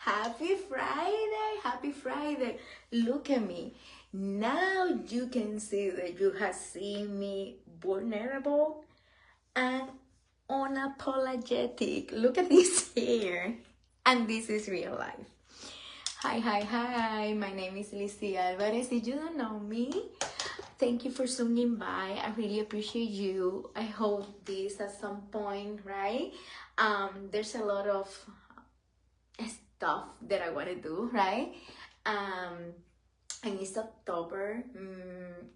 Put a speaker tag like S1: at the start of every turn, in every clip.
S1: Happy Friday! Happy Friday! Look at me. Now you can see that you have seen me vulnerable and unapologetic. Look at this hair. And this is real life. Hi. My name is Lizzie Alvarez. If you don't know me, thank you for swinging by. I really appreciate you. I hope this at some point, right? There's a lot of stuff that I want to do, right? And it's October.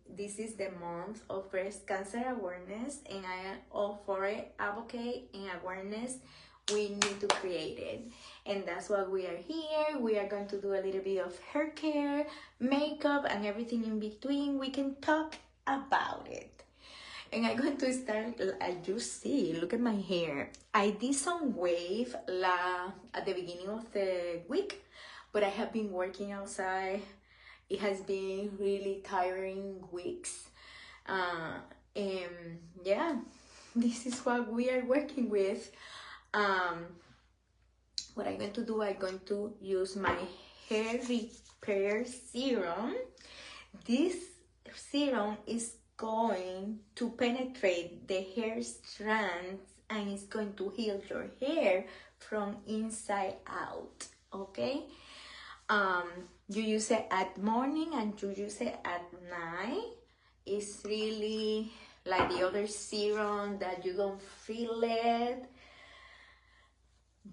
S1: This is the month of breast cancer awareness, and I am all for it. Advocate and awareness, we need to create it, and that's why we are here. We are going to do a little bit of hair care, makeup, and everything in between. We can talk about it. And I'm going to start, as you see, look at my hair. I did some wave at the beginning of the week, but I have been working outside. It has been really tiring weeks. And yeah, this is what we are working with. What I'm going to do, I'm going to use my hair repair serum. This serum is going to penetrate the hair strands and it's going to heal your hair from inside out. Okay, you use it at morning and you use it at night. It's really like the other serum that you don't feel it,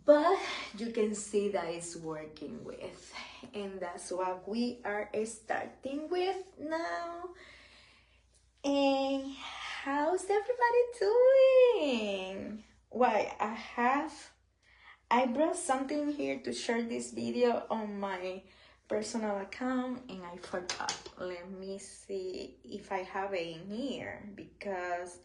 S1: but you can see that it's working with, and that's what we are starting with now. And how's everybody doing? Why, I brought something here to share this video on my personal account and I forgot. Let me see if I have it in here because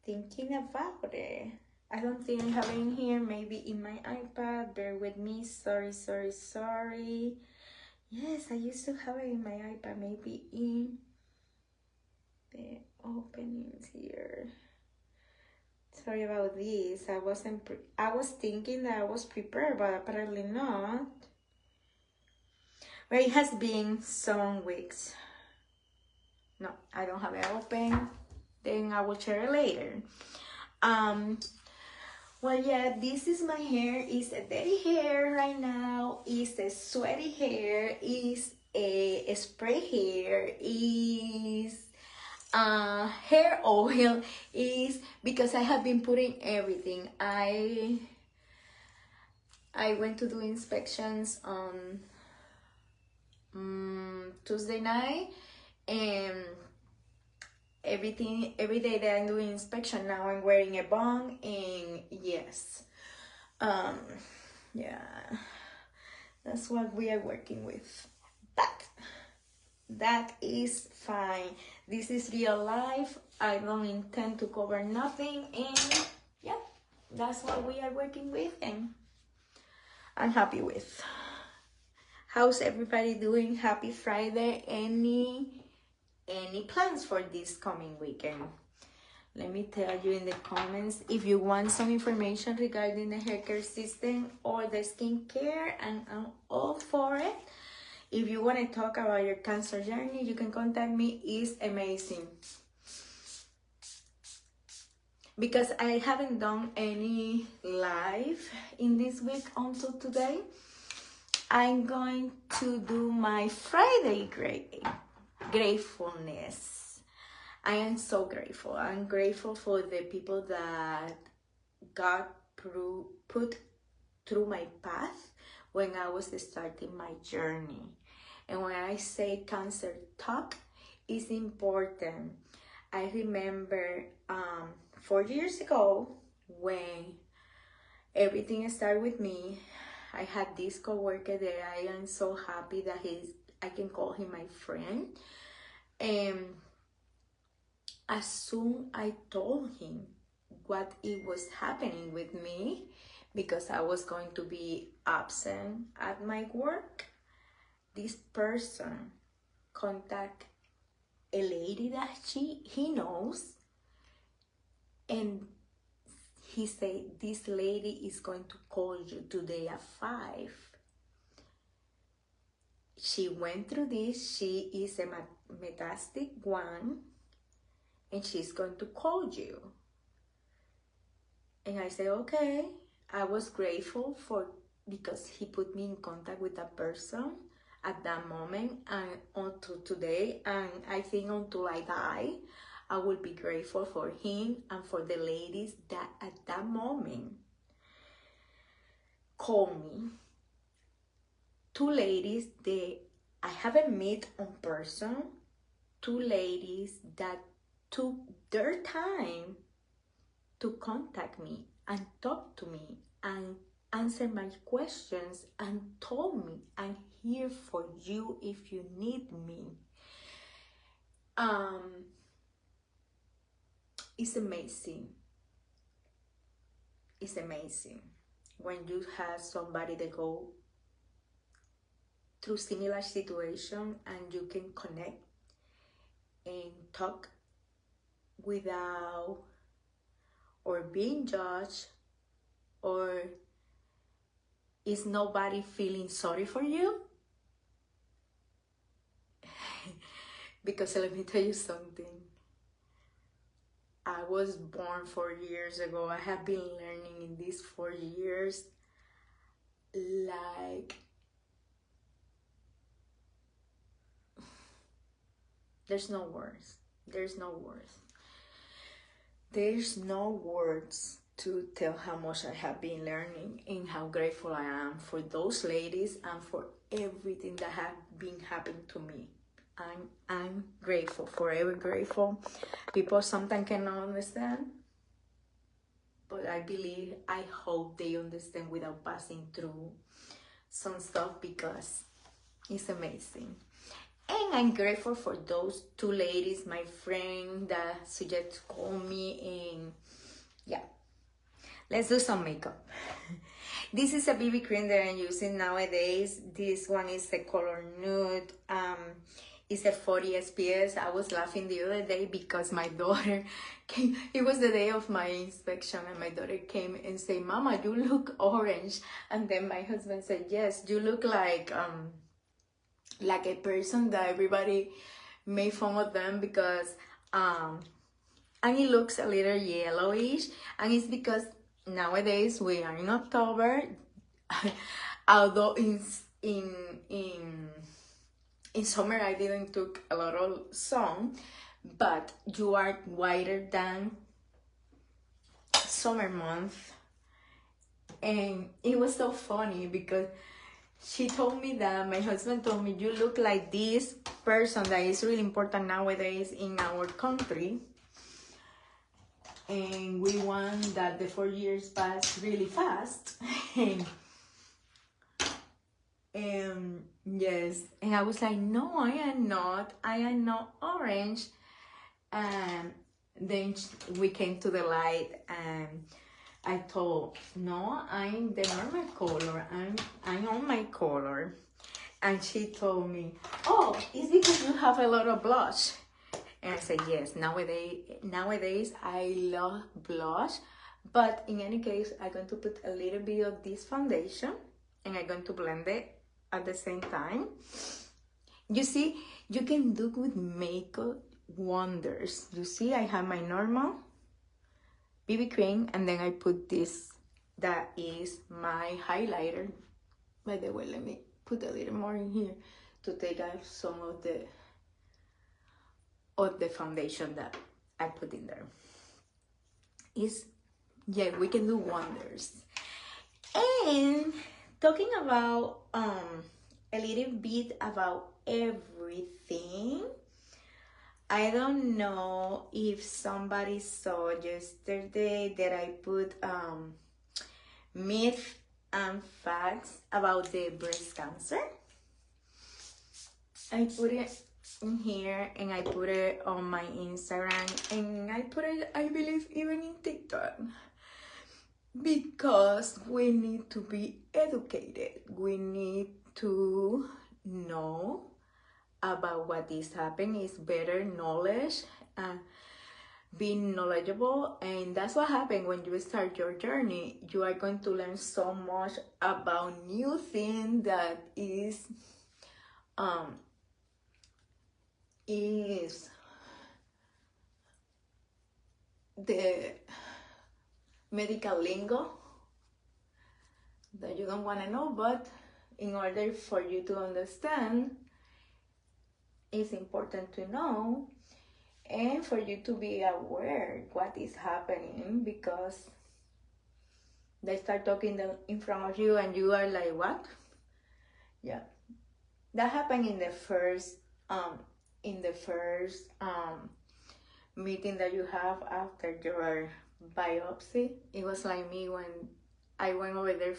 S1: thinking about it. I don't think I have it in here. Maybe in my iPad. Bear with me. Sorry. Yes, I used to have it in my iPad, maybe in the openings here. Sorry about this. I was thinking that I was prepared, but apparently not. But it has been some weeks. No, I don't have it open. Then I will share it later. Well, yeah, this is my hair. It's a dirty hair right now. It's a sweaty hair. It's a spray hair. It's hair oil. Is because I have been putting everything. I went to do inspections on Tuesday night, and every day that I'm doing inspection now, I'm wearing a bong, and yes, yeah, that's what we are working with. But that is fine. This is real life. I don't intend to cover nothing, and yeah, that's what we are working with, and I'm happy with. How's everybody doing? Happy Friday. Any plans for this coming weekend? Let me tell you in the comments. If you want some information regarding the hair care system or the skincare, and I'm all for it. If you want to talk about your cancer journey, you can contact me. It's amazing. Because I haven't done any live in this week until today, I'm going to do my Friday gratefulness. I am so grateful. I'm grateful for the people that God put through my path when I was starting my journey. And when I say cancer talk, it's important. I remember 4 years ago when everything started with me, I had this coworker that I am so happy that I can call him my friend. And as soon I told him what it was happening with me, because I was going to be absent at my work, this person contact a lady that he knows, and he said, this lady is going to call you today at 5. She went through this. She is a metastatic one, and she's going to call you. And I said, okay. I was grateful because he put me in contact with that person at that moment and until today. And I think until I die, I will be grateful for him and for the ladies that at that moment called me. 2 ladies I haven't met in person. 2 ladies that took their time to contact me and talk to me and answer my questions and told me, I'm here for you if you need me. It's amazing. It's amazing when you have somebody that go through similar situation and you can connect and talk without or being judged, or is nobody feeling sorry for you? Because let me tell you something. I was born 4 years ago. I have been learning in these 4 years. Like, there's no words. There's no words. There's no words to tell how much I have been learning and how grateful I am for those ladies and for everything that have been happening to me. I'm grateful, forever grateful. People sometimes cannot understand, but I hope they understand without passing through some stuff, because it's amazing. And I'm grateful for those 2 ladies, my friend that suggested to call me. And yeah, let's do some makeup. This is a BB cream that I'm using nowadays. This one is the color nude. It's a 40 SPS. I was laughing the other day because my daughter came. It was the day of my inspection, and my daughter came and said, Mama, you look orange. And then my husband said, yes, you look like a person that everybody made fun of them because and it looks a little yellowish, and it's because nowadays we are in October. Although in summer I didn't took a lot of sun, but you are whiter than summer month. And it was so funny because she told me that, my husband told me, you look like this person that is really important nowadays in our country. And we want that the 4 years pass really fast. And yes, and I was like, no, I am not orange. And then we came to the light, and I told, no, I'm the normal color. I'm on my color. And she told me, oh, it's because you have a lot of blush. And I said, yes, nowadays I love blush. But in any case, I'm going to put a little bit of this foundation, and I'm going to blend it at the same time. You see, you can do with makeup wonders. You see, I have my normal BB cream, and then I put this, that is my highlighter. By the way, let me put a little more in here to take out some of the foundation that I put in there. Yeah, we can do wonders. And talking about a little bit about everything, I don't know if somebody saw yesterday that I put myth and facts about the breast cancer. I put it in here, and I put it on my Instagram, and I put it, I believe, even in TikTok, because we need to be educated. We need to know about what is happening. Is better knowledge being knowledgeable, and that's what happens when you start your journey. You are going to learn so much about new thing that is the medical lingo that you don't want to know, but in order for you to understand, it's important to know, and for you to be aware what is happening, because they start talking in front of you and you are like, what? Yeah, that happened in the first meeting that you have after your biopsy. It was like me when I went over there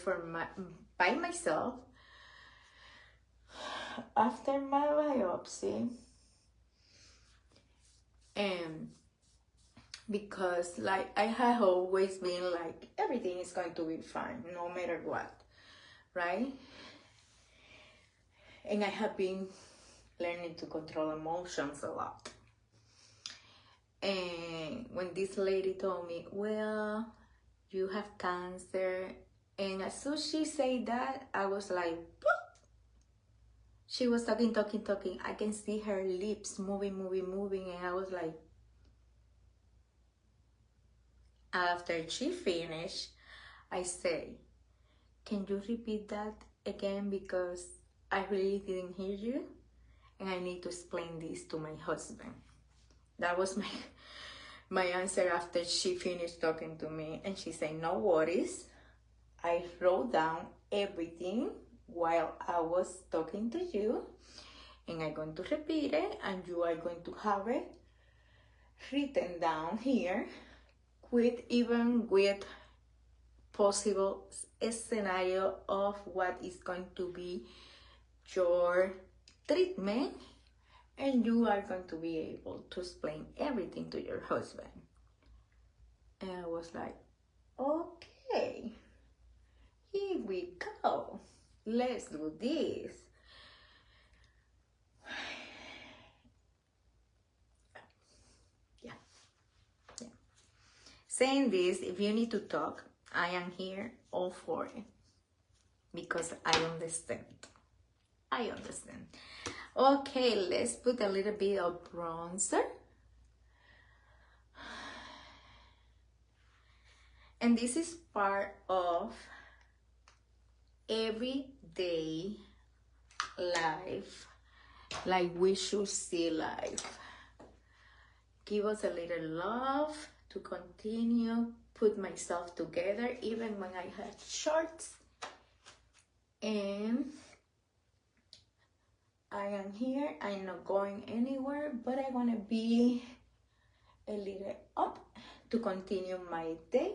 S1: by myself after my biopsy, and because like I have always been like, everything is going to be fine no matter what, right? And I have been learning to control emotions a lot. And when this lady told me, well, you have cancer, and as soon as she said that, I was like, what? She was talking. I can see her lips moving, and I was like, after she finished, I say, can you repeat that again, because I really didn't hear you, and I need to explain this to my husband. That was my answer after she finished talking to me. And she said, no worries, I wrote down everything while I was talking to you, and I'm going to repeat it, and you are going to have it written down here with possible scenario of what is going to be your treatment, and you are going to be able to explain everything to your husband. And I was like, okay, here we go, let's do this. Yeah. Saying this, if you need to talk, I am here all for it, because I understand. Okay, let's put a little bit of bronzer. And this is part of everyday life, like we should see life. Give us a little love to continue, put myself together, even when I had shorts. And I am here, I'm not going anywhere, but I want to be a little up to continue my day.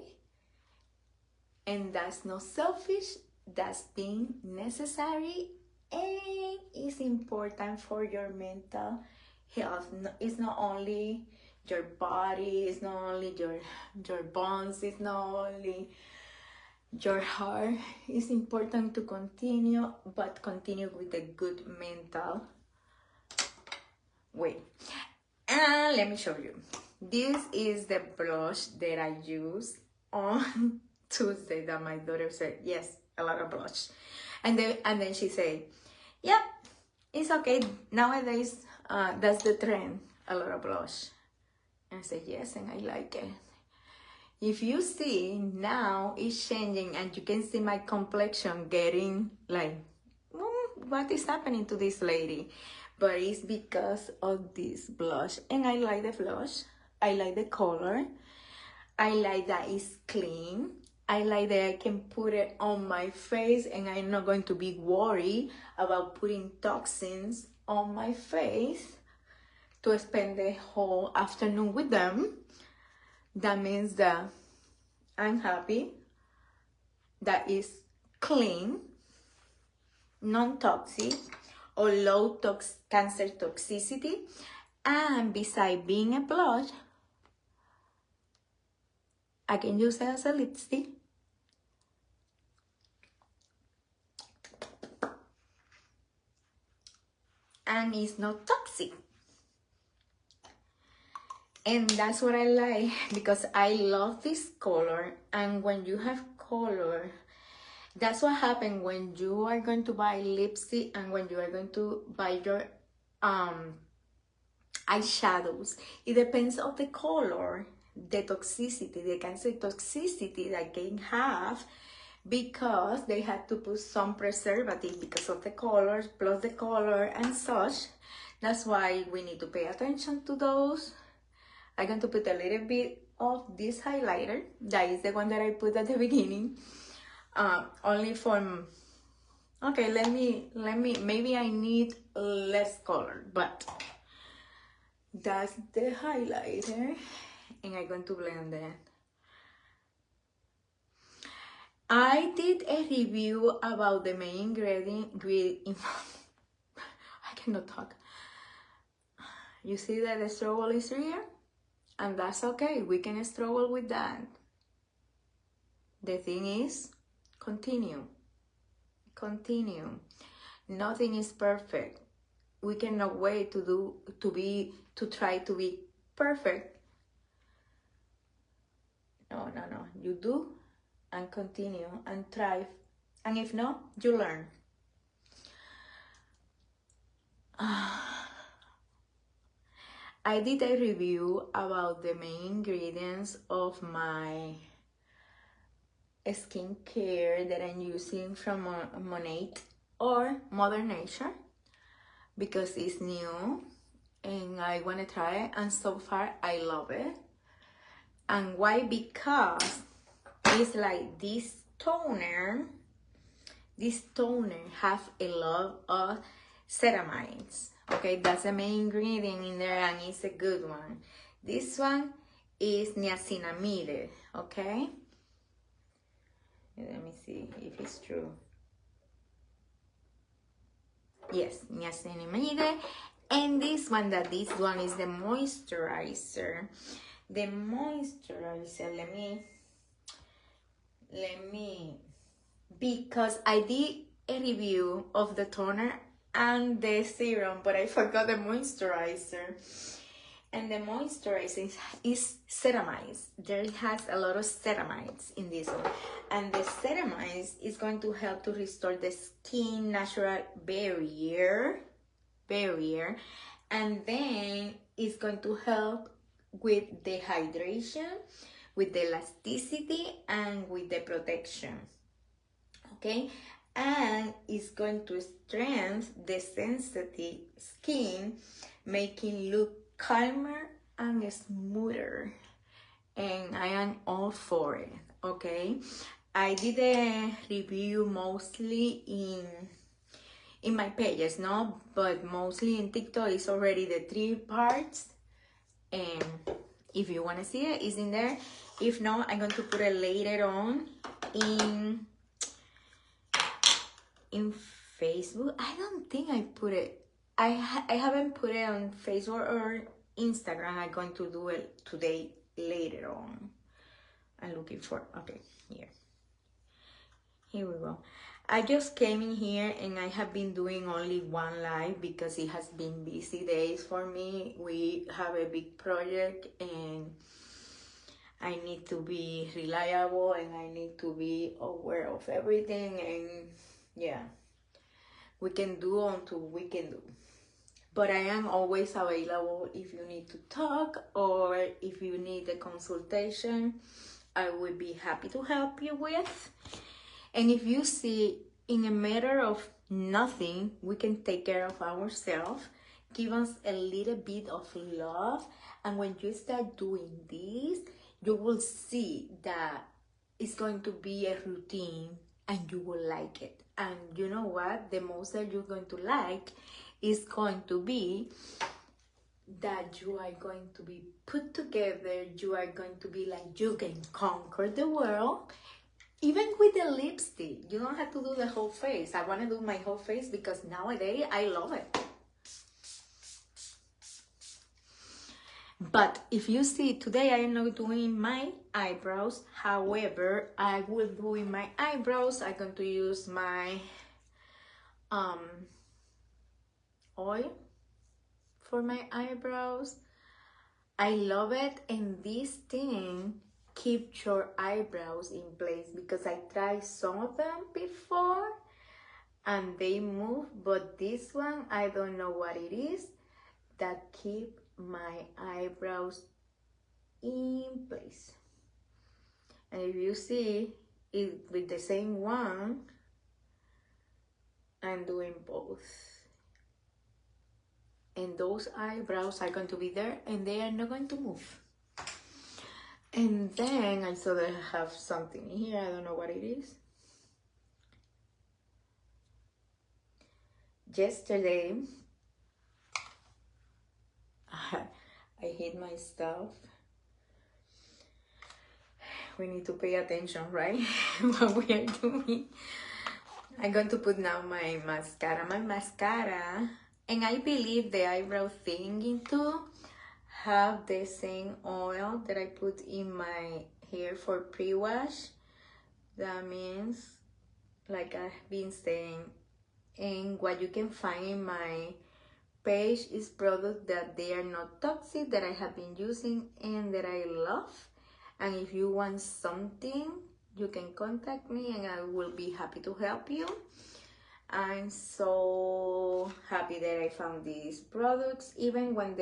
S1: And that's not selfish, that's being necessary, and it's important for your mental health. It's not only your body, it's not only your bones, it's not only your heart. It's important to continue, but continue with a good mental way. And let me show you. This is the blush that I use on Tuesday, that my daughter said, yes, a lot of blush. And then she said, yep, it's okay. Nowadays, that's the trend, a lot of blush. And I said, yes, and I like it. If you see, now it's changing, and you can see my complexion getting like, what is happening to this lady? But it's because of this blush. And I like the blush. I like the color. I like that it's clean. I like that I can put it on my face, and I'm not going to be worried about putting toxins on my face to spend the whole afternoon with them. That means that I'm happy, that is clean, non-toxic, or low cancer toxicity. And besides being a blush, I can use it as a lipstick. And it's not toxic. And that's what I like, because I love this color. And when you have color, that's what happens when you are going to buy lipstick and when you are going to buy your eyeshadows. It depends on the color, the toxicity, the cancer toxicity that can have, because they had to put some preservative because of the colors, plus the color and such. That's why we need to pay attention to those. I'm going to put a little bit of this highlighter. That is the one that I put at the beginning. Only for, okay, let me, maybe I need less color, but that's the highlighter, and I'm going to blend it. I did a review about the main ingredient. I cannot talk. You see that the struggle is real? And that's okay, we can struggle with that. The thing is, continue. Nothing is perfect. We cannot wait to try to be perfect. No. You do and continue and thrive. And if not, you learn. I did a review about the main ingredients of my skincare that I'm using from Monat or Mother Nature, because it's new and I want to try it, and so far I love it. And why? Because it's like this toner have a lot of ceramides. Okay, that's the main ingredient in there, and it's a good one. This one is niacinamide. Okay, let me see if it's true. Yes, niacinamide. And this one is the moisturizer. The moisturizer, let me, because I did a review of the toner and the serum, but I forgot the moisturizer. And the moisturizer is ceramides. There has a lot of ceramides in this one. And the ceramides is going to help to restore the skin natural barrier. And then it's going to help with the hydration, with the elasticity, and with the protection. Okay, and it's going to strengthen the sensitive skin, making look calmer and smoother. And I am all for it. Okay, I did a review mostly in my pages, no, but mostly in TikTok. It's already the 3 parts, and if you want to see it, it's in there. If not, I'm going to put it later on in Facebook. I don't think I put it. I haven't put it on Facebook or Instagram. I'm going to do it today later on. I'm looking for, okay, here we go. I just came in here and I have been doing only one live because it has been busy days for me. We have a big project and I need to be reliable and I need to be aware of everything, and yeah, we can do until we can do. But I am always available if you need to talk or if you need a consultation. I would be happy to help you with. And if you see, in a matter of nothing, we can take care of ourselves. Give us a little bit of love. And when you start doing this, you will see that it's going to be a routine and you will like it. And you know what? The most that you're going to like is going to be that you are going to be put together. You are going to be like you can conquer the world. Even with the lipstick, you don't have to do the whole face. I want to do my whole face because nowadays I love it. But if you see, today I am not doing my eyebrows. However, I will do in my eyebrows. I'm going to use my oil for my eyebrows. I love it, and this thing keeps your eyebrows in place because I tried some of them before and they move, but this one, I don't know what it is that keep my eyebrows in place. And if you see it with the same one, I'm doing both. And those eyebrows are going to be there and they are not going to move. And then I saw that I have something here, I don't know what it is. Yesterday, I hit myself. We need to pay attention, right? What we are doing. I'm going to put now my mascara. And I believe the eyebrow thingy too have the same oil that I put in my hair for pre-wash. That means, like I've been saying, and what you can find in my page is products that they are not toxic, that I have been using and that I love. And if you want something, you can contact me and I will be happy to help you. I'm so happy that I found these products. Even when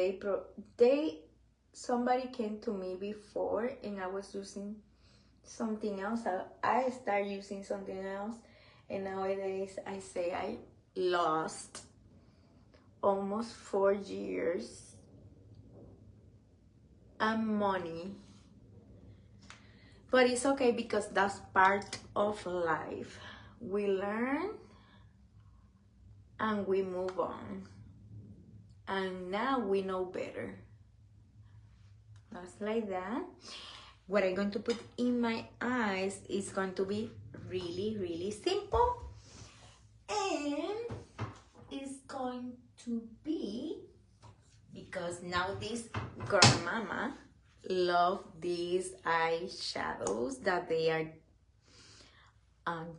S1: somebody came to me before and I was using something else, I started using something else, and nowadays I say I lost almost 4 years and money, but it's okay because that's part of life. We learn and we move on, and now we know better. Just like that. What I'm going to put in my eyes is going to be really simple, and it's going to be, because now this grandmama love these eyeshadows that they are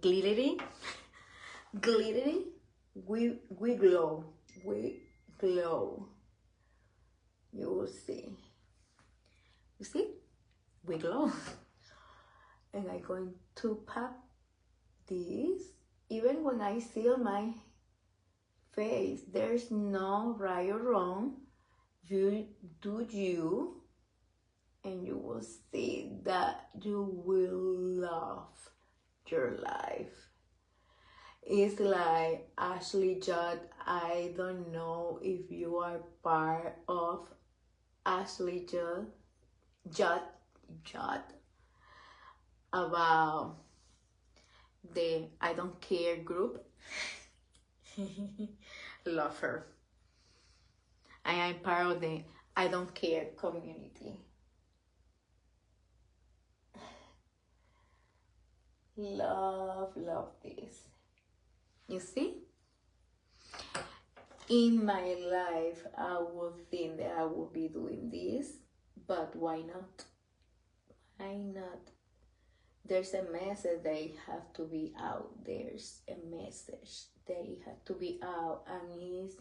S1: glittery. We glow. You will see. You see? We glow. And I'm going to pop this. Even when I seal my face, there's no right or wrong. You do you, and you will see that you will love your life. It's like Ashley Judd. I don't know if you are part of Ashley Judd about the I Don't Care group. Love her. I am part of the I Don't Care community. Love this. You see? In my life, I would think that I would be doing this, but why not? Why not? There's a message that it have to be out. There's a message that it have to be out, and is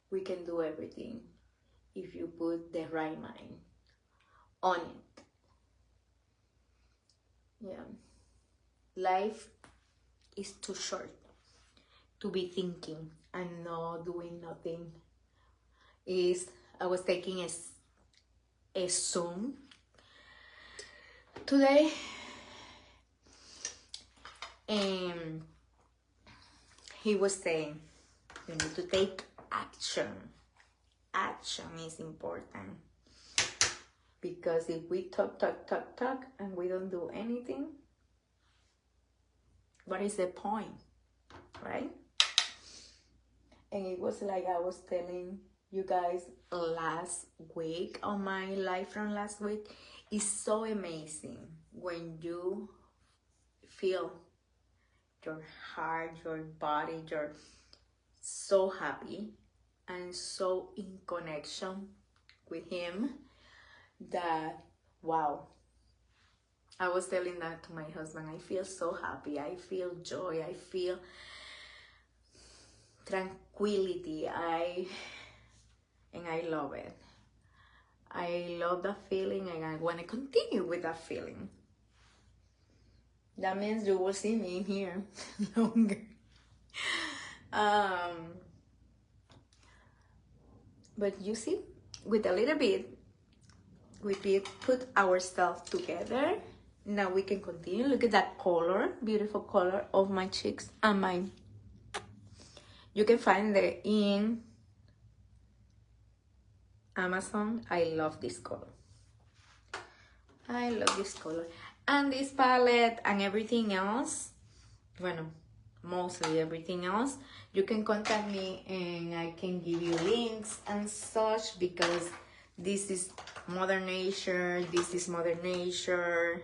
S1: we can do everything if you put the right mind on it. Yeah. Life is too short to be thinking and not doing nothing. I was taking a Zoom today, and he was saying you need to take action. Action is important, because if we talk and we don't do anything, what is the point, right? And it was like I was telling you guys last week on my live from last week. It's so amazing when you feel your heart, your body, you're so happy and so in connection with him that, wow. I was telling that to my husband. I feel so happy. I feel joy. I feel tranquility. And I love it. I love that feeling and I want to continue with that feeling. That means you will see me in here longer. But you see, with a little bit, we put ourselves together. Now we can continue. Look at that color, beautiful color of my cheeks and mine. You can find it in Amazon. I love this color. I love this color. And this palette and everything else, bueno, mostly everything else, you can contact me and I can give you links and such, because this is Mother Nature, this is Mother Nature,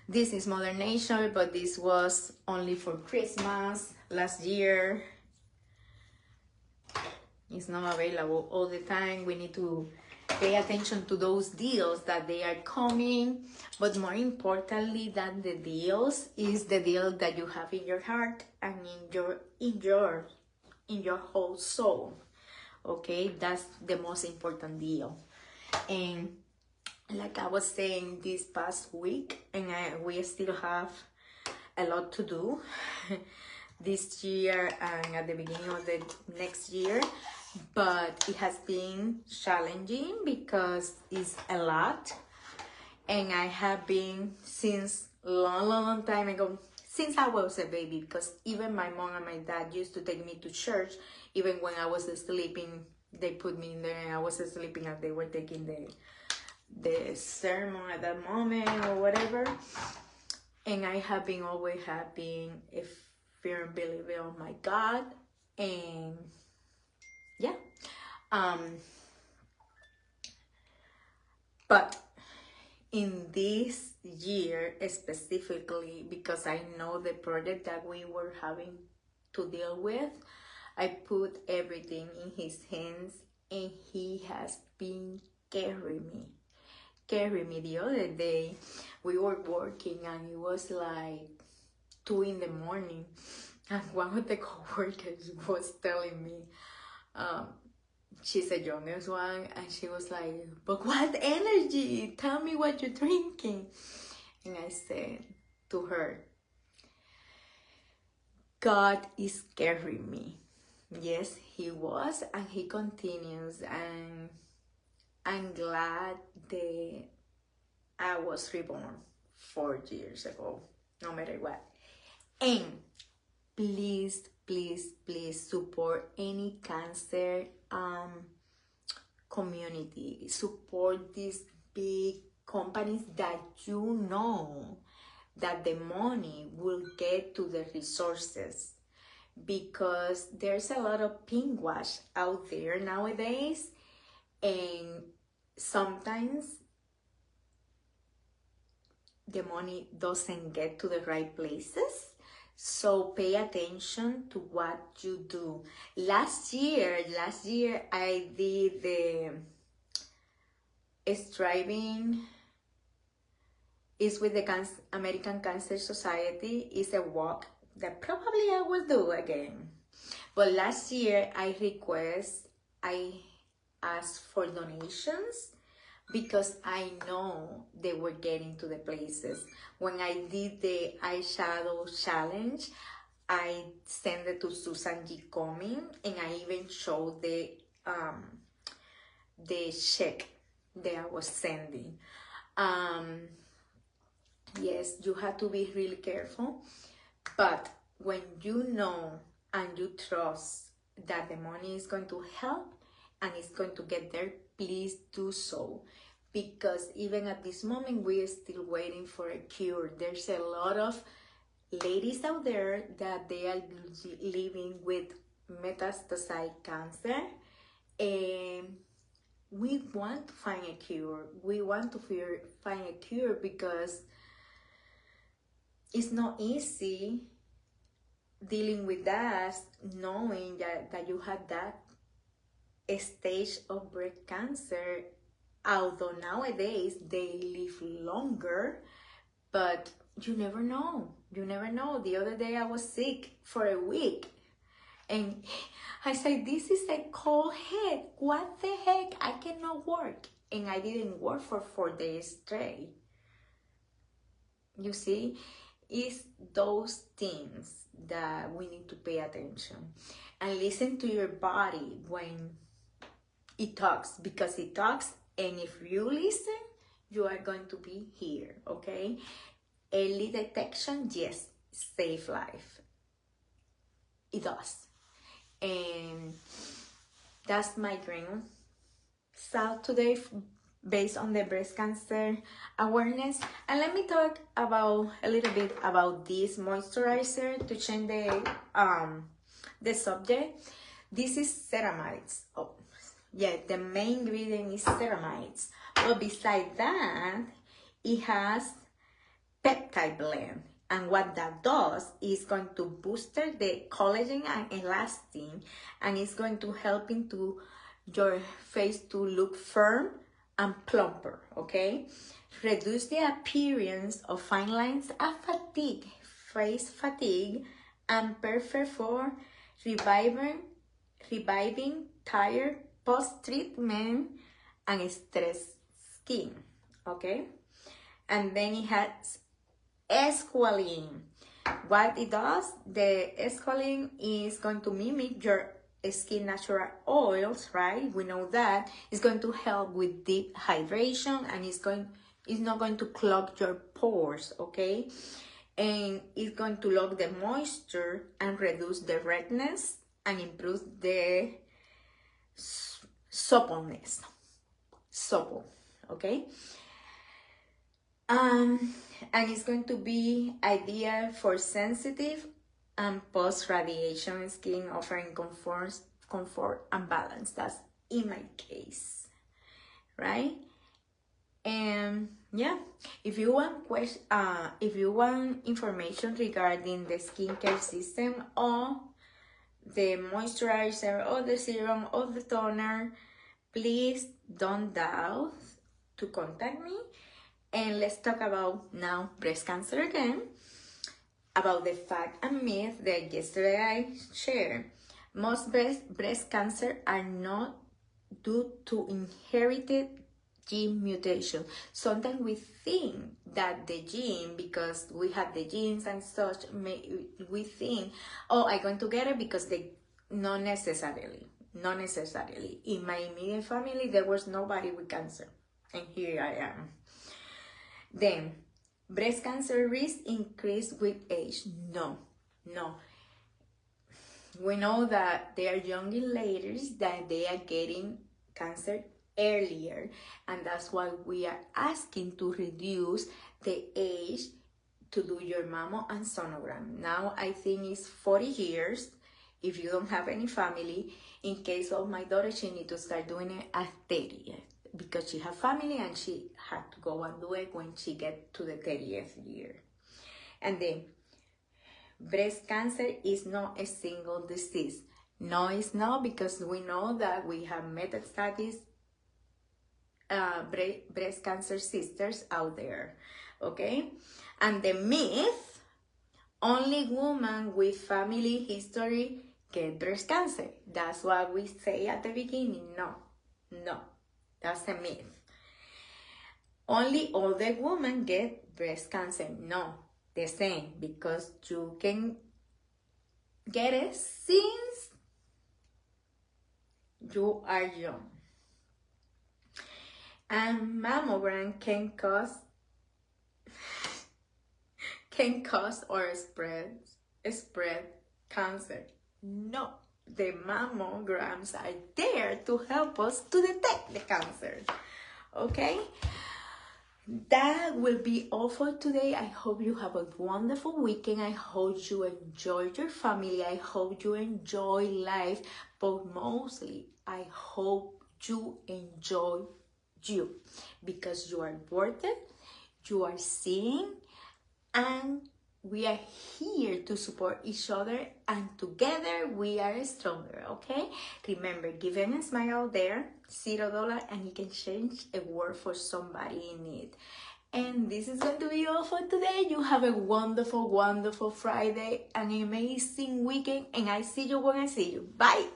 S1: this is Mother Nature, but this was only for Christmas last year. It's not available all the time. We need to pay attention to those deals that they are coming, but more importantly than the deals is the deal that you have in your heart and in your whole soul. Okay, that's the most important deal. And like I was saying this past week, and we still have a lot to do this year and at the beginning of the next year, but it has been challenging because it's a lot, and I have been since long time ago, since I was a baby, because even my mom and my dad used to take me to church. Even when I was sleeping, they put me in there and I was sleeping and they were taking the sermon at that moment or whatever. And I have been always having a fear and believer of my God. And yeah, but in this year specifically, because I know the project that we were having to deal with, I put everything in his hands and he has been carrying me. The other day we were working and it was like 2 in the morning, and one of the co-workers was telling me, she's the youngest one, and she was like, but what energy, tell me what you're drinking. And I said to her, God is carrying me. Yes, he was, and he continues, and I'm glad that I was reborn 4 years ago, no matter what. And please support any cancer community. Support these big companies that you know that the money will get to the resources, because there's a lot of pinkwash out there nowadays, and sometimes the money doesn't get to the right places. So pay attention to what you do. Last year I did the striving is with the American Cancer Society. It's a walk that probably I will do again. But last year I asked for donations because I know they were getting to the places. When I did the eyeshadow challenge, I sent it to Susan G. Coming, and I even showed the check that I was sending. Yes, you have to be really careful, but when you know and you trust that the money is going to help and it's going to get there, please do so. Because even at this moment, we are still waiting for a cure. There's a lot of ladies out there that they are living with metastasized cancer, and we want to find a cure. We want to find a cure because it's not easy dealing with that, knowing that you had that stage of breast cancer. Although nowadays they live longer, but you never know. You never know. The other day I was sick for a week, and I said, this is a cold head. What the heck? I cannot work. and I didn't work for 4 days straight. You see, it's those things that we need to pay attention and listen to your body when it talks, because it talks, and if you listen, you are going to be here, okay? Early detection, yes, save life. It does. And that's my dream. So today, based on the breast cancer awareness, and let me talk about a little bit about this moisturizer to change the subject. This is ceramides. Oh, yeah, the main ingredient is ceramides. But besides that, it has peptide blend. And what that does is going to boost the collagen and elastin, and it's going to help into your face to look firm and plumper, okay? Reduce the appearance of fine lines and fatigue, face fatigue, and perfect for reviving tired post-treatment and stressed skin, okay? And then it has esqualene. What it does, the esqualene is going to mimic your skin natural oils, right? We know that it's going to help with deep hydration, and it's not going to clog your pores, okay? And it's going to lock the moisture and reduce the redness and improve the suppleness, okay? And it's going to be ideal for sensitive and post-radiation skin, offering comfort and balance. That's in my case, right? And yeah, if you want information regarding the skincare system, or the moisturizer, or the serum, or the toner, please don't doubt to contact me. And let's talk about now breast cancer again, about the fact and myth that yesterday I shared. Most breast cancer are not due to inherited gene mutation. Sometimes we think that the gene, because we have the genes and such, we think, oh, I'm going to get it because they, not necessarily. In my immediate family, there was nobody with cancer, and here I am. Then, breast cancer risk increase with age. No. We know that there are young ladies that they are getting cancer earlier, and that's why we are asking to reduce the age to do your mammo and sonogram. Now I think it's 40 years if you don't have any family. In case of my daughter, she need to start doing it at 30 because she has family, and she had to go and do it when she get to the 30th year. And then, breast cancer is not a single disease. No, it's not, because we know that we have metastatic breast cancer sisters out there, okay? And the myth, only women with family history get breast cancer. That's what we say at the beginning. No, that's a myth. Only older women get breast cancer. No, the same, because you can get it since you are young. And mammogram can cause or spread cancer. No, the mammograms are there to help us to detect the cancer. Okay? That will be all for today. I hope you have a wonderful weekend. I hope you enjoy your family. I hope you enjoy life. But mostly, I hope you enjoy you, because you are worth it, you are seeing, and we are here to support each other, and together we are stronger, okay? Remember, give them a smile out there, $0, and you can change a word for somebody in need. And this is going to be all for today. You have a wonderful, wonderful Friday, an amazing weekend, and I see you when I see you. Bye!